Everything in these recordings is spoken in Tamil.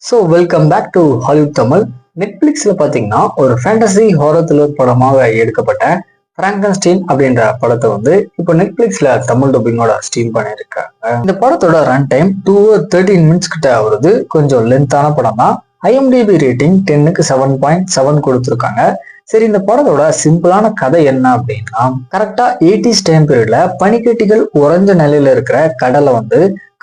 So welcome back to Hollywood Tamil. நெட்ஃபிளிக்ஸ்ல பார்த்தீங்கன்னா ஒரு ஃபேண்டசி ஹாரர் த்ரில்லர் படமாக எடுக்கப்பட்ட பிராங்கன்ஸ்டீன் அப்படின்ற படத்தை இப்போ நெட்ஃபிளிக்ஸ்ல தமிழ் டப்பிங்கோட ஸ்ட்ரீம் பண்ணியிருக்காங்க. இந்த படத்தோட ரன் டைம் 2 13 minutes கிட்ட வருது. கொஞ்சம் லென்த்தான படம் தான். ஐஎம்டிபி ரேட்டிங் 10க்கு 7.7 கொடுத்துருக்காங்க. சரி, இந்த படத்தோட சிம்பிளான கதை என்ன அப்படின்னா, கரெக்டா 80s டைம் பீரியட்ல பனிக்கட்டிகள் உறைஞ்ச நிலையில இருக்கிற கடலை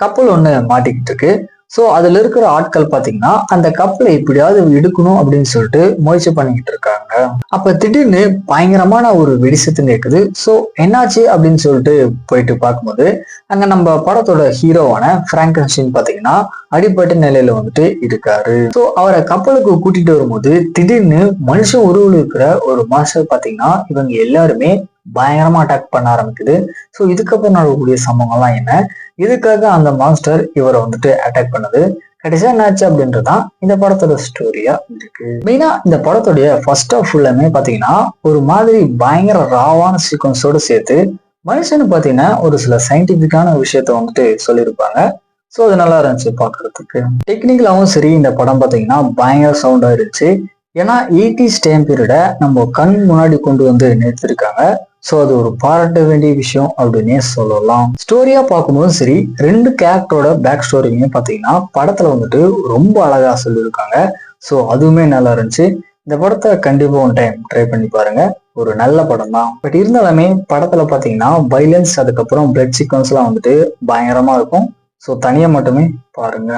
கப்பல் ஒண்ணு மாட்டிக்கிட்டு இருக்கு. ஸோ அதுல இருக்கிற ஆட்கள் பாத்தீங்கன்னா அந்த கப்பலை எப்படியாவது எடுக்கணும் அப்படின்னு சொல்லிட்டு முயற்சி பண்ணிக்கிட்டு இருக்காங்க. அப்ப திடீர்னு பயங்கரமான ஒரு வெடிசத்தம் கேட்குது. ஸோ என்னாச்சு அப்படின்னு சொல்லிட்டு போயிட்டு பார்க்கும்போது அங்க நம்ம படத்தோட ஹீரோவான பிராங்கன்ஸ்டீன் பாத்தீங்கன்னா அடிப்பட்ட நிலையில இருக்காரு. ஸோ அவரை கப்பலுக்கு கூட்டிட்டு வரும்போது திடீர்னு மனுஷன் உருவில் இருக்கிற ஒரு மாஸ்டர் பாத்தீங்கன்னா இவங்க எல்லாருமே பயங்கரமா அட்டாக் பண்ண ஆரம்பிக்குது. ஸோ இதுக்கப்புறம் நடக்கக்கூடிய சம்பவங்கள்லாம் என்ன, இதுக்காக அந்த மாஸ்டர் இவரை அட்டாக் பண்ணது, கடைசியா என்னாச்சு அப்படின்றதான் இந்த படத்தோட ஸ்டோரியா இருக்கு. மெயினா இந்த படத்துடைய ஃபர்ஸ்ட் ஆஃப் ஃபுல்லாமே பாத்தீங்கன்னா ஒரு மாதிரி பயங்கர ராவான சீக்வன்ஸோடு சேர்த்து மனுஷனு பாத்தீங்கன்னா ஒரு சில சயின்டிபிக்கான விஷயத்த சொல்லியிருப்பாங்க. ஸோ அது நல்லா இருந்துச்சு பாக்குறதுக்கு. டெக்னிக்கலாவும் சரி இந்த படம் பாத்தீங்கன்னா பயங்கர சவுண்டா இருந்துச்சு. ஏன்னா 80s டைம் பீரியட நம்ம கண் முன்னாடி கொண்டு நிறுத்திருக்காங்க. ஸோ அது ஒரு பாராட்ட வேண்டிய விஷயம் அப்படின்னே சொல்லலாம். ஸ்டோரியா பார்க்கும்போதும் சரி, ரெண்டு கேரக்டரோட பேக் ஸ்டோரியுமே பார்த்தீங்கன்னா படத்துல ரொம்ப அழகா சொல்லியிருக்காங்க. ஸோ அதுவுமே நல்லா இருந்துச்சு. இந்த படத்தை கண்டிப்பா ஒன் டைம் ட்ரை பண்ணி பாருங்க. ஒரு நல்ல படம் தான். பட் இருந்தாலுமே படத்துல பார்த்தீங்கன்னா வைலன்ஸ், அதுக்கப்புறம் பிளட் சீக்வன்ஸ் எல்லாம் பயங்கரமா இருக்கும். ஸோ தனியா மட்டுமே பாருங்க.